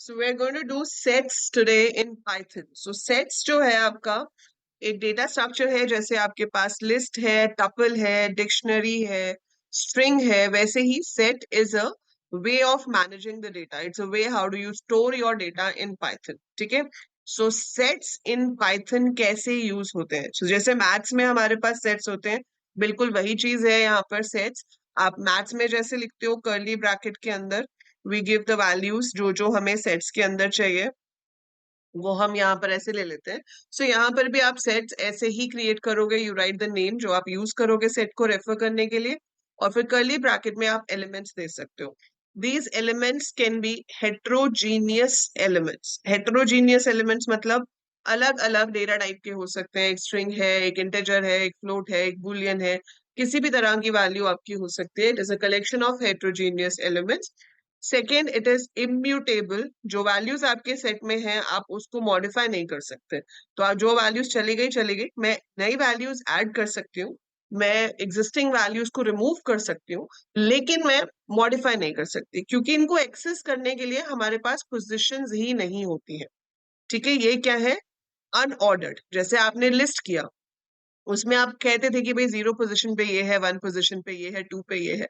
So we're going to do sets today in Python. So sets जो है आपका एक डेटा स्ट्रक्चर है, जैसे आपके पास लिस्ट है, टपल है, डिक्शनरी है, स्ट्रिंग है, वैसे ही set is a way of managing the data. It's a way how do you store your data in Python. ठीक है. सो सेट्स इन पाइथन कैसे यूज होते हैं? so, जैसे मैथ्स में हमारे पास सेट्स होते हैं, बिल्कुल वही चीज है यहाँ पर सेट्स. आप मैथ्स में जैसे लिखते हो कर्ली ब्रैकेट के अंदर, वी गिव द वैल्यूज जो जो हमें सेट्स के अंदर चाहिए, वो हम यहाँ पर ऐसे ले लेते हैं. सो यहाँ पर भी आप सेट्स ऐसे ही क्रिएट करोगे. यू राइट द नेम जो आप यूज करोगे सेट को रेफर करने के लिए, और फिर कर्ली ब्रैकेट में आप एलिमेंट्स दे सकते हो. These elements can be heterogeneous elements. Heterogeneous elements मतलब अलग अलग डेटा टाइप के हो सकते हैं. एक स्ट्रिंग है, एक इंटेजर है, एक फ्लोट है, एक बुलियन है, किसी भी तरह की वैल्यू आपकी हो सकती है. It is a collection of heterogeneous elements. Second, it is immutable. जो वैल्यूज आपके सेट में हैं आप उसको मॉडिफाई नहीं कर सकते. तो आप जो वैल्यूज चली गई चली गई, मैं नई वैल्यूज ऐड कर सकती हूँ, मैं एग्जिस्टिंग वैल्यूज को रिमूव कर सकती हूँ, लेकिन मैं मॉडिफाई नहीं कर सकती, क्योंकि इनको एक्सेस करने के लिए हमारे पास पोजीशंस ही नहीं होती है. ठीक है. ये क्या है? अनऑर्डर्ड. जैसे आपने लिस्ट किया, उसमें आप कहते थे कि भाई 0 पोजीशन पे ये है, 1 पोजीशन पे ये है, 2 पे ये है.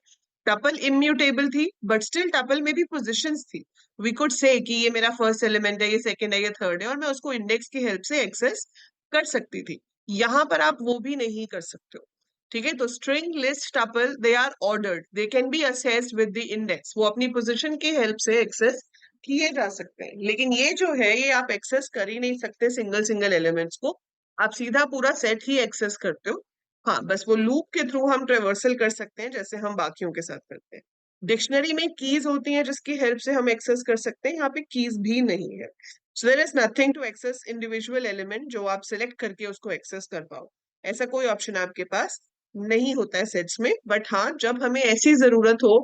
टपल इम्यूटेबल थी, बट स्टिल टपल में भी पोजीशंस थी. वी कुड से कि ये मेरा फर्स्ट एलिमेंट है, ये सेकंड है, ये थर्ड है, और मैं उसको इंडेक्स की हेल्प से एक्सेस कर सकती थी. यहाँ पर आप वो भी नहीं कर सकते हो. ठीक है. तो string, list, tuple, they are ordered, they can be accessed with the index. वो अपनी पोजीशन की हेल्प से एक्सेस किए जा सकते हैं, लेकिन ये जो है ये आप एक्सेस कर ही नहीं सकते सिंगल सिंगल एलिमेंट्स को. आप सीधा पूरा सेट ही एक्सेस करते हो. हाँ, बस वो लूप के थ्रू हम ट्रेवर्सल कर सकते हैं, जैसे हम बाकियों के साथ करते हैं. डिक्शनरी में कीज होती हैं जिसकी हेल्प से हम एक्सेस कर सकते हैं. यहाँ पे कीज भी नहीं है. So there is nothing to access individual element जो आप सिलेक्ट करके उसको एक्सेस कर पाओ. ऐसा कोई ऑप्शन आपके पास नहीं होता है सेट्स में. बट हाँ, जब हमें ऐसी जरूरत हो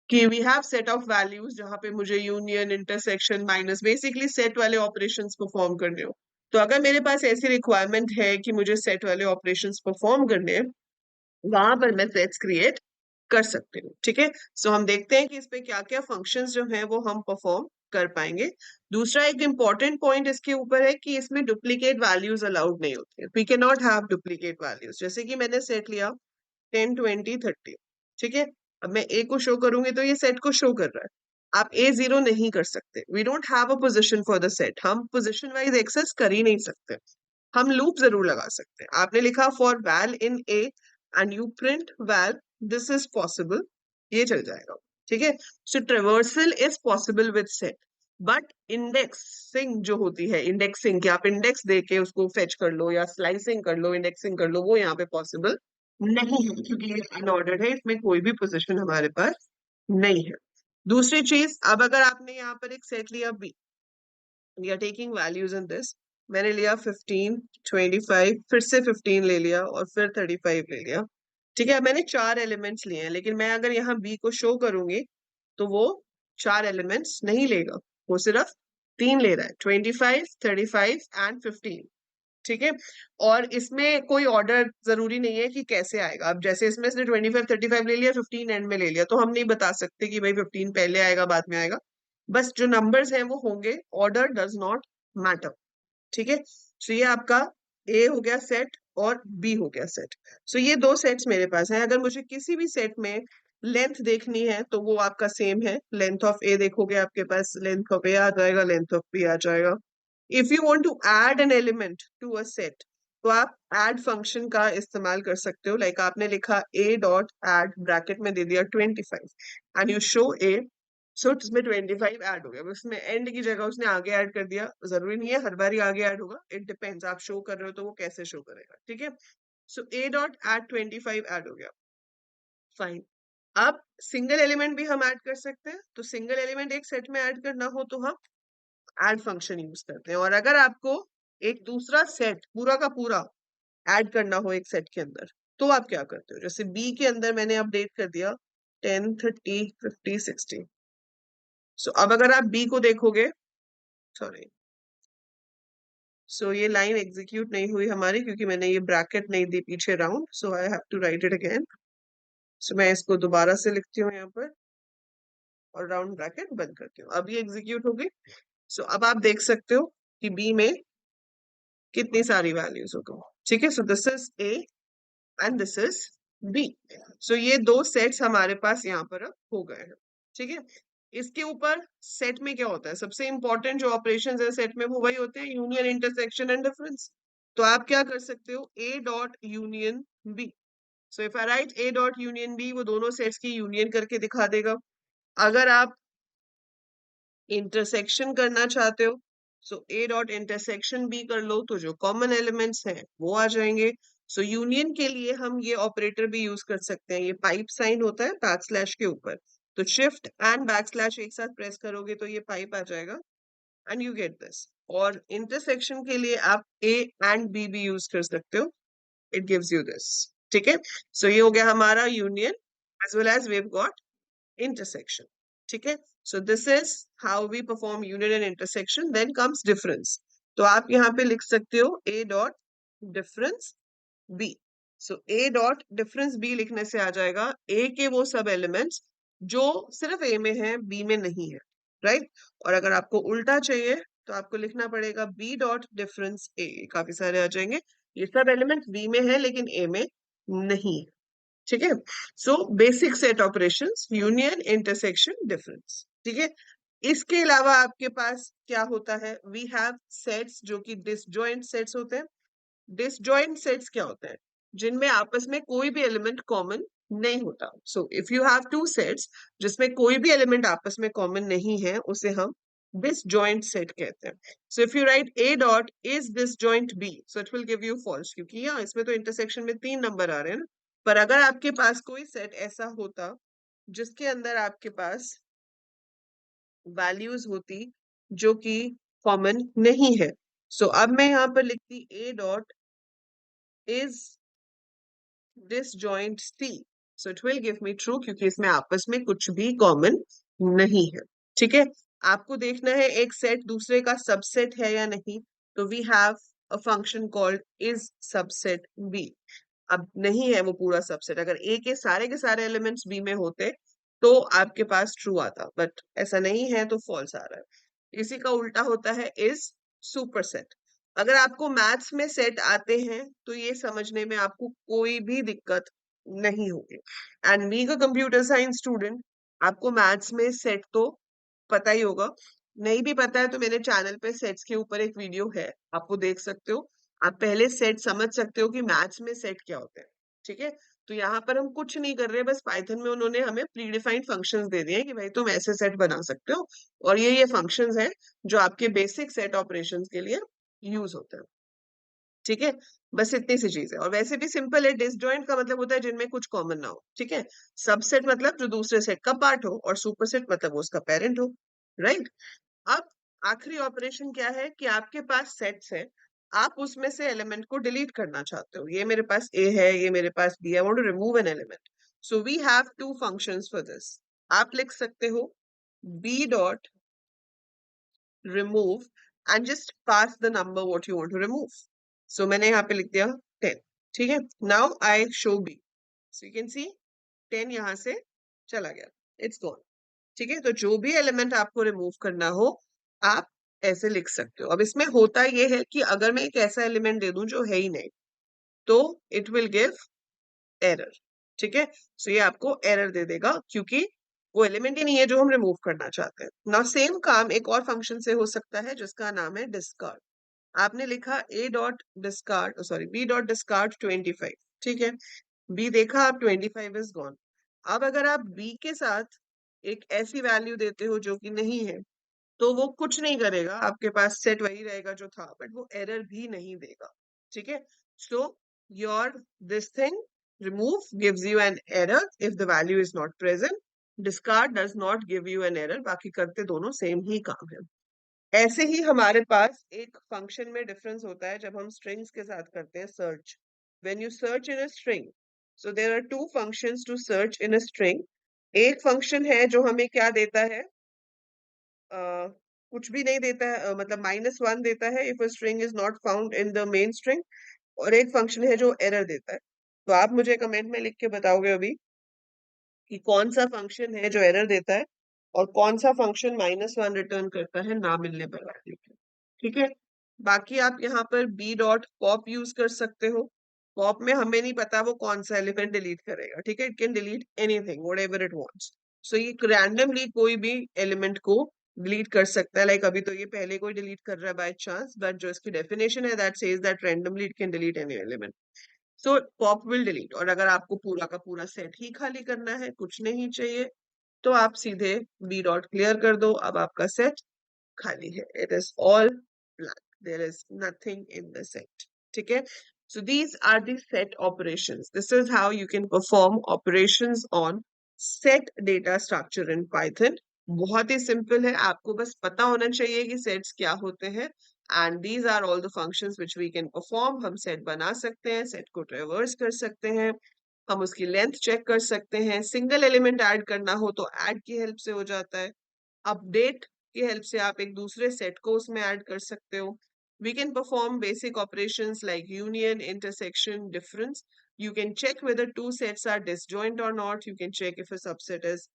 कि we have set of values जहाँ पे मुझे union, intersection, minus, basically set वाले ऑपरेशंस परफॉर्म करने हो, तो अगर मेरे पास ऐसी रिक्वायरमेंट है कि मुझे सेट वाले ऑपरेशंस परफॉर्म करने हैं, वहां पर मैं सेट्स क्रिएट कर सकती हूँ. ठीक है. सो हम देखते हैं कि इस पे क्या क्या फंक्शंस जो हैं वो हम परफॉर्म कर पाएंगे. दूसरा एक इंपॉर्टेंट पॉइंट इसके ऊपर है कि इसमें डुप्लीकेट वैल्यूज अलाउड नहीं होते. We can not have duplicate values. जैसे कि मैंने सेट लिया 10, 20, 30. ठीक है. अब मैं ए को शो करूंगी तो ये सेट को शो कर रहा है. आप ए 0 नहीं कर सकते. We don't have a position for the set. हम पोजिशन वाइज एक्सेस कर ही नहीं सकते. हम लूप जरूर लगा सकते हैं. आपने लिखा for val in A and you print val, this is possible, ये चल जाएगा. ठीक है. So traversal is possible with set, but indexing जो होती है, इंडेक्सिंग कि आप इंडेक्स देके उसको फेच कर लो या स्लाइसिंग कर लो, इंडेक्सिंग कर लो, वो यहाँ पे पॉसिबल नहीं है, क्योंकि ये अनऑर्डर्ड है. इसमें कोई भी पोजीशन हमारे पास नहीं है. दूसरी चीज, अब अगर आपने यहाँ पर एक सेट लिया B, we are taking values in this. मैंने लिया 15, 25, फिर से 15 ले लिया, और फिर 35 ले लिया. ठीक है. मैंने 4 एलिमेंट्स लिए हैं, लेकिन मैं अगर यहाँ बी को शो करूंगी तो वो 4 एलिमेंट्स नहीं लेगा. वो सिर्फ 3 ले रहा है, 25, 35 एंड 15. ठीक है. और इसमें कोई ऑर्डर जरूरी नहीं है कि कैसे आएगा. अब जैसे इसमें इसने 25, 35 ले लिया, 15 एंड में ले लिया, तो हम नहीं बता सकते कि भाई 15 पहले आएगा बाद में आएगा. बस जो नंबर्स हैं वो होंगे. Order does not matter. ठीक है. सो ये आपका ए हो गया सेट, और बी हो गया सेट. सो ये दो सेट्स मेरे पास हैं. अगर मुझे किसी भी सेट में लेंथ देखनी है तो वो आपका सेम है. लेंथ ऑफ ए देखोगे आपके पास लेंथ ऑफ ए आ जाएगा, लेंथ ऑफ बी आ जाएगा. If you want to add an element to a set, तो आप ऐड फंक्शन का इस्तेमाल कर सकते हो. लाइक आपने लिखा ए डॉट ऐड, ब्रैकेट में दे दिया 25, एंड यू शो ए. सो इसमें 25 ऐड हो गया. उसमें एंड की जगह उसने आगे ऐड कर दिया. जरूरी नहीं है हर बार ही आगे ऐड होगा. इट डिपेंड्स आप शो कर रहे हो तो वो कैसे शो करेगा. ठीक है. सो ए डॉट ऐड 25 ऐड हो गया. फाइन. अब सिंगल एलिमेंट भी हम ऐड कर सकते हैं. तो सिंगल एलिमेंट एक सेट में ऐड करना हो तो हम ऐड फंक्शन यूज करते हैं. और अगर आपको एक दूसरा सेट पूरा का पूरा ऐड करना हो एक सेट के अंदर, तो आप क्या करते हो? जैसे बी के अंदर मैंने अपडेट कर दिया 10, 30, 50, 60. सो अब अगर आप बी को देखोगे, सॉरी, सो ये लाइन एग्जीक्यूट नहीं हुई हमारी क्योंकि मैंने ये ब्रैकेट नहीं दी पीछे round. So I have to write it again. So मैं इसको दोबारा से लिखती हूँ यहाँ पर, और राउंड ब्रैकेट बंद करती हूँ. अब ये एग्जीक्यूट हो गई. सो अब आप देख सकते हो कि बी में कितनी सारी वैल्यूज हो गई। ठीक है, so this is A and this is B. So ये दो सेट्स हमारे पास यहाँ पर अब हो गए हैं। ठीक है, इसके ऊपर सेट में क्या होता है, सबसे इंपॉर्टेंट जो ऑपरेशन है सेट में वो वही होते हैं, यूनियन, इंटरसेक्शन एंड डिफरेंस। तो आप क्या कर सकते हो, A dot union B. So if I write A dot union B, वो दोनों सेट्स की यूनियन करके दिखा देगा। अगर आप इंटरसेक्शन करना चाहते हो, सो ए डॉट इंटरसेक्शन बी कर लो, तो जो कॉमन एलिमेंट्स हैं वो आ जाएंगे। सो यूनियन के लिए हम ये ऑपरेटर भी यूज कर सकते हैं, ये पाइप साइन होता है बैक स्लैश के ऊपर, तो शिफ्ट एंड बैक स्लैश एक साथ प्रेस करोगे तो ये पाइप आ जाएगा एंड यू गेट दिस। और इंटरसेक्शन के लिए आप ए एंड बी भी यूज कर सकते हो, इट गिव्स यू दिस। ठीक है, सो ये हो गया हमारा union as well as we have got intersection. ठीक है, so this is how we perform union and intersection. Then comes difference. तो आप यहाँ पे लिख सकते हो a dot difference b. So a dot difference b लिखने से आ जाएगा a के वो सब एलिमेंट्स जो सिर्फ a में है b में नहीं है, राइट और अगर आपको उल्टा चाहिए तो आपको लिखना पड़ेगा b dot difference a। काफी सारे आ जाएंगे, ये सब एलिमेंट्स b में है लेकिन a में नहीं है। ठीक है, so basic set operations, union, intersection, difference. ठीक है, इसके अलावा आपके पास क्या होता है, वी हैव सेट्स जो कि डिसजॉइंट सेट्स होते हैं। डिसजॉइंट सेट्स क्या होते हैं, जिनमें आपस में कोई भी एलिमेंट कॉमन नहीं होता। सो if you have two sets जिसमें कोई भी एलिमेंट आपस में कॉमन नहीं है, उसे हम डिसजॉइंट सेट कहते हैं। So if you write a dot is disjoint b, so it will give you false, क्योंकि यहाँ इसमें तो इंटरसेक्शन में 3 नंबर आ रहे हैं ना। पर अगर आपके पास कोई सेट ऐसा होता जिसके अंदर आपके पास वैल्यूज होती जो कि कॉमन नहीं है, सो अब मैं यहाँ पर लिखती a dot is disjoint C. So it will give me true, क्योंकि इसमें आपस में कुछ भी कॉमन नहीं है। ठीक है, आपको देखना है एक सेट दूसरे का सबसेट है या नहीं, तो we have a function called is subset B. अब नहीं है वो पूरा सबसेट, अगर ए के सारे एलिमेंट्स बी में होते तो आपके पास ट्रू आता, बट ऐसा नहीं है तो फॉल्स आ रहा है। इसी का उल्टा होता है इज सुपरसेट। अगर आपको मैथ्स में सेट आते हैं तो ये समझने में आपको कोई भी दिक्कत नहीं होगी। And being a computer science student, आपको मैथ्स में सेट तो पता ही होगा, नहीं भी पता है तो मेरे चैनल पे सेट्स के ऊपर एक वीडियो है, आपको देख सकते हो। आप पहले सेट समझ सकते हो कि मैथ्स में सेट क्या होते हैं। ठीक है, तो यहाँ पर हम कुछ नहीं कर रहे, बस पाइथन में उन्होंने हमें प्री डिफाइंड फंक्शंस दे दिए हैं कि भाई तुम ऐसे सेट बना सकते हो, और ये फंक्शंस हैं जो आपके बेसिक सेट ऑपरेशंस के लिए यूज होते हैं। ठीक है, बस इतनी सी चीज है, और वैसे भी सिंपल है। डिसजॉइंट का मतलब होता है जिनमें कुछ कॉमन ना हो। ठीक है, सबसेट मतलब जो दूसरे सेट का पार्ट हो, और सुपरसेट मतलब वो उसका पेरेंट हो, राइट। अब आखिरी ऑपरेशन क्या है कि आपके पास सेट्स है, आप उसमें से एलिमेंट को डिलीट करना चाहते हो। ये मेरे पास ए है, ये मेरे पास B, I want to remove an element. So we have two functions for this. आप लिख सकते हो B dot remove and just pass the number what you want to remove. So मैंने यहाँ पे लिख दिया 10। ठीक है, now I show B, so you can see 10 यहाँ से चला गया, it's gone। ठीक है, तो जो भी एलिमेंट आपको रिमूव करना हो आप ऐसे लिख सकते हो। अब इसमें होता ये है कि अगर मैं एक ऐसा एलिमेंट दे दूं जो है ही नहीं, तो इट विल गिव एरर। ठीक है, सो ये आपको एरर दे देगा क्योंकि वो एलिमेंट ही नहीं है जो हम रिमूव करना चाहते हैं ना। सेम काम एक और फंक्शन से हो सकता है जिसका नाम है डिस्कार्ड। आपने लिखा a dot discard, sorry b dot discard 25। ठीक है, b देखा आप 25 इज गॉन। अब अगर आप b के साथ एक ऐसी वैल्यू देते हो जो कि नहीं है, तो वो कुछ नहीं करेगा, आपके पास सेट वही रहेगा जो था, बट वो एरर भी नहीं देगा। ठीक है, so your this thing remove gives you an error if the value is not present, discard does not give you an error, बाकी करते दोनों सेम ही काम है। ऐसे ही हमारे पास एक फंक्शन में डिफरेंस होता है जब हम स्ट्रिंग्स के साथ करते हैं search. When you search in a string, so there are two functions to search in a string. एक फंक्शन है जो हमें क्या देता है, कुछ भी नहीं देता है, मतलब -1 देता है if a string is not found in the main string, और एक फंक्शन है जो एरर देता है। तो आप मुझे कमेंट में लिख के बताओगे अभी कि कौन सा फंक्शन है जो एरर देता है। और कौन सा फंक्शन -1 रिटर्न करता है ना मिलने पर वैल्यू के। ठीक है, बाकी आप यहाँ पर बी डॉट पॉप यूज कर सकते हो। पॉप में हमें नहीं पता वो कौन सा एलिमेंट डिलीट करेगा, ठीक है, it can delete anything whatever it wants. So ये रैंडमली कोई भी एलिमेंट को डिलीट कर सकता है। लाइक अभी तो ये पहले कोई डिलीट कर रहा है बाय चांस, बट जो इसकी डेफिनेशन है that says that randomly it can delete any element. So pop will delete. और अगर आपको पूरा का पूरा सेट ही खाली करना है, कुछ नहीं चाहिए, तो आप सीधे बी डॉट क्लियर कर दो, अब आपका सेट खाली है। It is all blank, there is nothing in the set. ठीक है, so these are the set operations. This is how you can perform operations on set data structure in Python. बहुत ही simple है, आपको बस पता होना चाहिए कि सेट्स क्या होते हैं। And these are all the functions which we can perform. हम सेट बना सकते हैं, सेट को ट्रेवर्स कर सकते हैं, हम उसकी लेंथ चेक कर सकते हैं, सिंगल एलिमेंट ऐड करना हो तो ऐड की हेल्प से हो जाता है, अपडेट की हेल्प से आप एक दूसरे सेट को उसमें ऐड कर सकते हो। We can perform basic operations like union, intersection, difference. You can check whether two sets are disjoint or not. You can check if a subset is,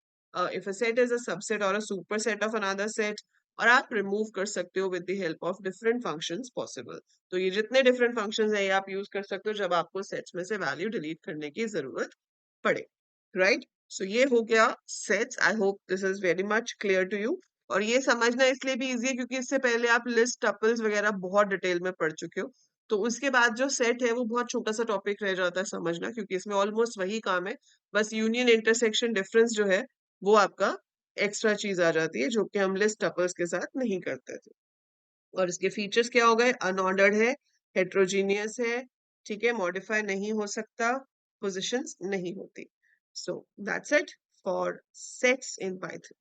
if a set is a subset or a superset of another set. और आप remove कर सकते हो with the help of different functions possible. तो ये जितने different functions हैं ये आप यूज कर सकते हो जब आपको सेट्स में से वैल्यू डिलीट करने की जरूरत पड़े, राइट? सो ये हो गया sets. I hope this is very much clear to you. और ये समझना इसलिए भी इजी है क्योंकि इससे पहले आप लिस्ट टपल्स वगैरह बहुत डिटेल में पढ़ चुके हो। तो उसके बाद जो सेट है वो बहुत छोटा सा टॉपिक रह जाता है समझना, क्योंकि इसमें ऑलमोस्ट वही काम है, बस यूनियन इंटरसेक्शन डिफरेंस जो है वो आपका एक्स्ट्रा चीज आ जाती है जो कि हम लिस्ट टपल्स के साथ नहीं करते थे। और इसके फीचर्स क्या हो गए? अनऑर्डर्ड है, हेट्रोजीनियस है, ठीक है, मॉडिफाई नहीं हो सकता, पोजिशंस नहीं होती। So that's it for sets in Python.